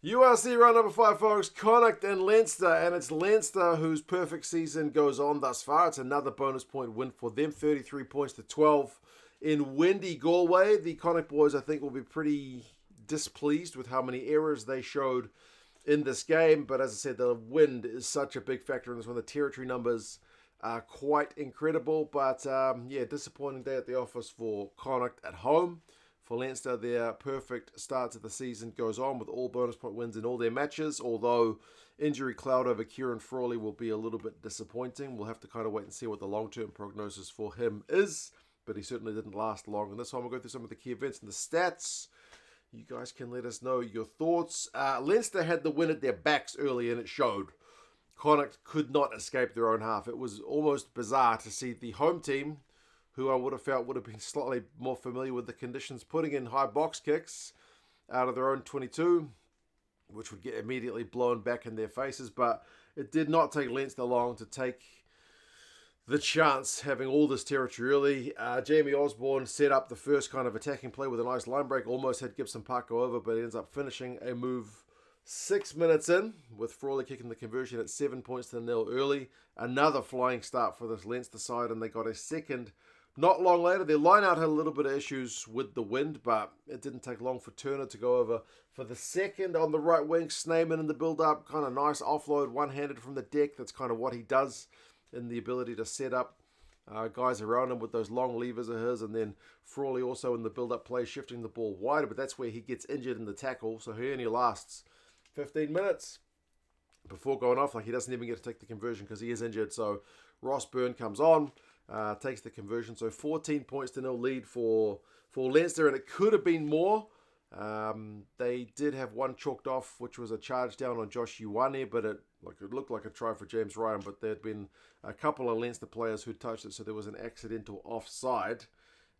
URC round number 5, folks. Connacht and Leinster, and it's Leinster whose perfect season goes on thus far. It's another bonus point win for them, 33 points to 12 in windy Galway. The Connacht boys, I think, will be pretty displeased with how many errors they showed in this game. But as I said, the wind is such a big factor in this one. The territory numbers are quite incredible. But disappointing day at the office for Connacht at home. For Leinster, their perfect start to the season goes on with all bonus point wins in all their matches, although injury cloud over Kieran Frawley will be a little bit disappointing. We'll have to kind of wait and see what the long-term prognosis for him is, but he certainly didn't last long. And this time we'll go through some of the key events and the stats. You guys can let us know your thoughts. Leinster had the win at their backs early, and it showed. Connacht could not escape their own half. It was almost bizarre to see the home team, who I would have felt would have been slightly more familiar with the conditions, putting in high box kicks out of their own 22, which would get immediately blown back in their faces. But it did not take Leinster long to take the chance, having all this territory early. Jamie Osborne set up the first kind of attacking play with a nice line break, almost had Gibson Park go over, but he ends up finishing a move 6 minutes in, with Frawley kicking the conversion at 7 points to nil early. Another flying start for this Leinster side, and they got a second not long later. Their line-out had a little bit of issues with the wind, but it didn't take long for Turner to go over for the second on the right wing. Snyman in the build-up, kind of nice offload, one-handed from the deck. That's kind of what he does in the ability to set up guys around him with those long levers of his. And then Frawley also in the build-up play, shifting the ball wider, but that's where he gets injured in the tackle, so he only lasts 15 minutes before going off. Like, he doesn't even get to take the conversion because he is injured. So Ross Byrne comes on, takes the conversion. So 14 points to nil lead for Leinster, and it could have been more. They did have one chalked off, which was a charge down on Josh Ioane, but it looked like a try for James Ryan, but there had been a couple of Leinster players who touched it, so there was an accidental offside.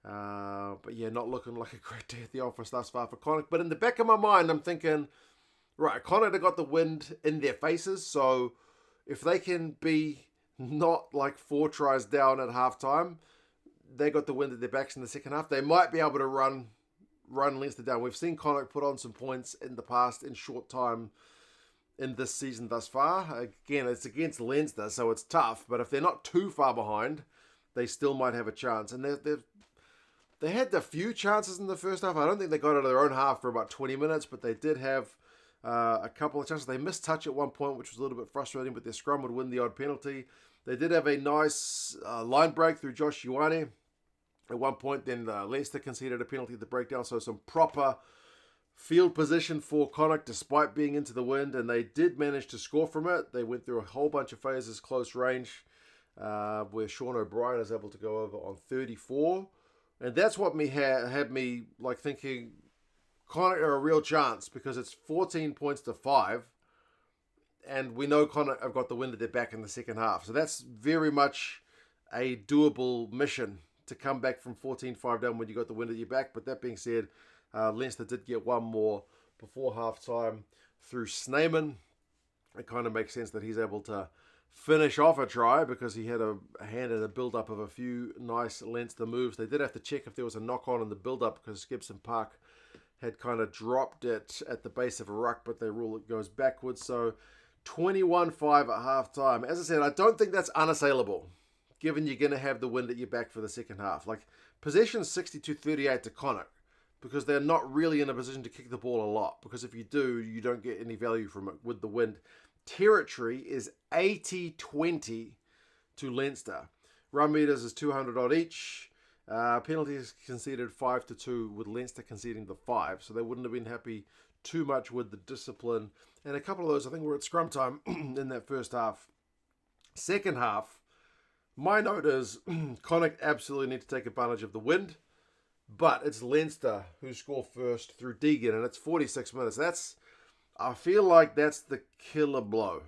But yeah, not looking like a great day at the office thus far for Connacht. But in the back of my mind, I'm thinking, right, Connacht have got the wind in their faces, so if they can be not like 4 tries down at halftime, they got the wind at their backs in the second half. They might be able to run Leinster down. We've seen Connacht put on some points in the past in short time in this season thus far. Again, it's against Leinster, so it's tough, but if they're not too far behind, they still might have a chance. And they had a few chances in the first half. I don't think they got out of their own half for about 20 minutes, but they did have a couple of chances. They missed touch at one point, which was a little bit frustrating, but their scrum would win the odd penalty. They did have a nice line break through Josh Ioane at one point. Then Leinster conceded a penalty at the breakdown, so some proper field position for Connacht despite being into the wind, and they did manage to score from it. They went through a whole bunch of phases close range where Sean O'Brien is able to go over on 34. And that's what had me like thinking Connacht are a real chance, because it's 14 points to 5, and we know Connacht have got the wind at their back in the second half. So that's very much a doable mission to come back from 14-5 down when you got the wind at your back. But that being said, Leinster did get one more before halftime through Snyman. It kind of makes sense that he's able to finish off a try because he had a hand in the build-up of a few nice Leinster moves. They did have to check if there was a knock-on in the build-up because Gibson Park had kind of dropped it at the base of a ruck, but they rule it goes backwards. So 21-5 at halftime. As I said, I don't think that's unassailable, given you're going to have the wind at your back for the second half. Like, possession 62-38 to Connacht, because they're not really in a position to kick the ball a lot, because if you do, you don't get any value from it with the wind. Territory is 80-20 to Leinster. Run meters is 200 odd each. Penalties conceded 5-2, with Leinster conceding the 5, so they wouldn't have been happy too much with the discipline. And a couple of those, I think, were at scrum time in that first half. Second half, my note is Connacht absolutely need to take advantage of the wind, but it's Leinster who score first through Deegan, and it's 46 minutes. I feel like that's the killer blow,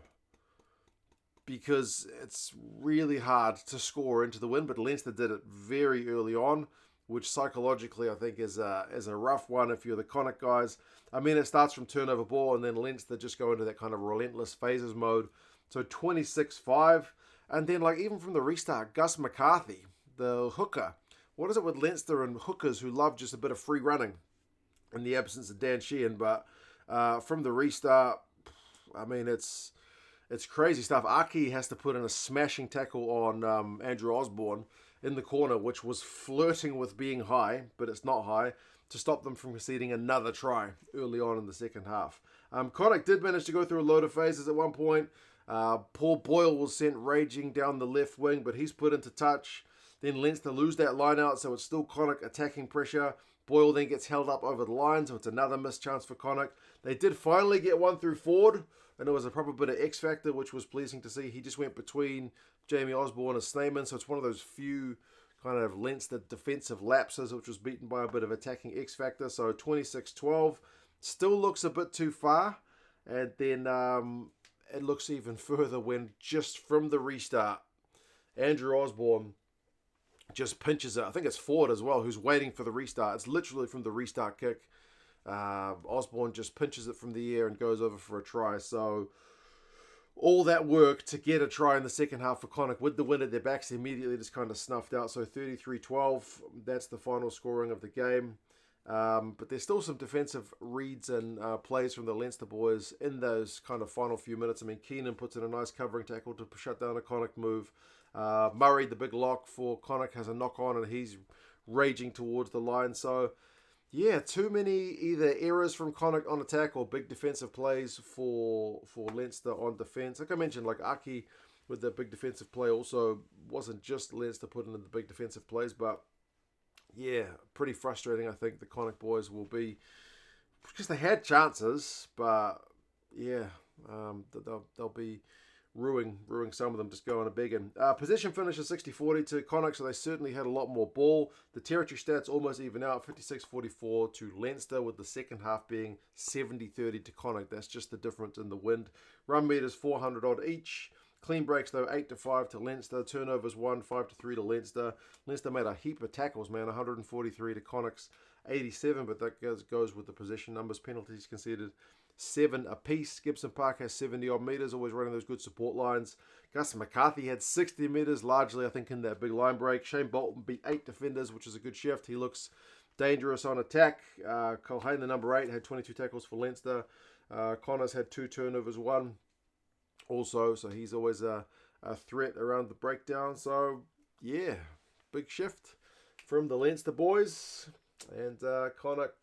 because it's really hard to score into the wind, but Leinster did it very early on, which psychologically I think is a rough one if you're the Connacht guys. I mean, it starts from turnover ball, and then Leinster just go into that kind of relentless phases mode. So 26-5, and then like even from the restart, Gus McCarthy, the hooker. What is it with Leinster and hookers who love just a bit of free running in the absence of Dan Sheehan? But From the restart, I mean, it's crazy stuff. Aki has to put in a smashing tackle on Andrew Osborne in the corner, which was flirting with being high, but it's not high, to stop them from conceding another try early on in the second half. Connacht did manage to go through a load of phases at one point. Paul Boyle was sent raging down the left wing, but he's put into touch. Then Leinster lose that line out, so it's still Connacht attacking pressure. Boyle then gets held up over the line, so it's another missed chance for Connacht. They did finally get one through Ford, and it was a proper bit of X factor, which was pleasing to see. He just went between Jamie Osborne and Snyman, so it's one of those few kind of Leinster defensive lapses, which was beaten by a bit of attacking X factor. So 26-12 still looks a bit too far, and then it looks even further when just from the restart, Andrew Osborne just pinches it. I think it's Ford as well, who's waiting for the restart. It's literally from the restart kick. Osborne just pinches it from the air and goes over for a try. So all that work to get a try in the second half for Connacht with the wind at their backs immediately just kind of snuffed out. So 33-12, that's the final scoring of the game. But there's still some defensive reads and plays from the Leinster boys in those kind of final few minutes. I mean, Keenan puts in a nice covering tackle to shut down a Connacht move. Murray, the big lock for Connacht, has a knock on and he's raging towards the line. So yeah, too many either errors from Connacht on attack or big defensive plays for Leinster on defence. Like I mentioned, like Aki with the big defensive play also wasn't just Leinster putting in the big defensive plays, but yeah, pretty frustrating. I think the Connacht boys will be, because they had chances, but yeah, they'll be ruining some of them just going a begging. Possession finish is 60-40 to Connacht, so they certainly had a lot more ball. The territory stats almost even out, 56-44 to Leinster, with the second half being 70-30 to Connacht. That's just the difference in the wind. Run meters 400 odd each. Clean breaks though 8-5 to Leinster. Turnovers 5-3 to Leinster. Leinster made a heap of tackles, man, 143 to Connacht's 87, but that goes with the possession numbers. Penalties conceded 7 apiece. Gibson Park has 70 odd meters, always running those good support lines. Gus McCarthy had 60 meters, largely I think in that big line break. Shane Bolton beat 8 defenders, which is a good shift. He looks dangerous on attack. Colhane, the number 8, had 22 tackles for Leinster. Connors had 2 turnovers, 1 also, so he's always a threat around the breakdown. So yeah, big shift from the Leinster boys, and Connacht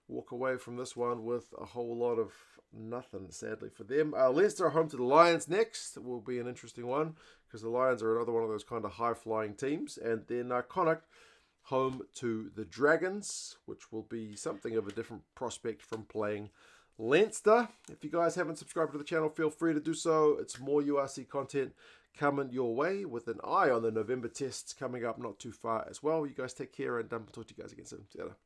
walk away from this one with a whole lot of nothing, sadly for them. Leinster are home to the Lions next. It will be an interesting one because the Lions are another one of those kind of high-flying teams. And then Connacht home to the Dragons, which will be something of a different prospect from playing Leinster. If you guys haven't subscribed to the channel, feel free to do so. It's more URC content coming your way, with an eye on the November tests coming up not too far as well. You guys take care, and I'll talk to you guys again soon. See you later.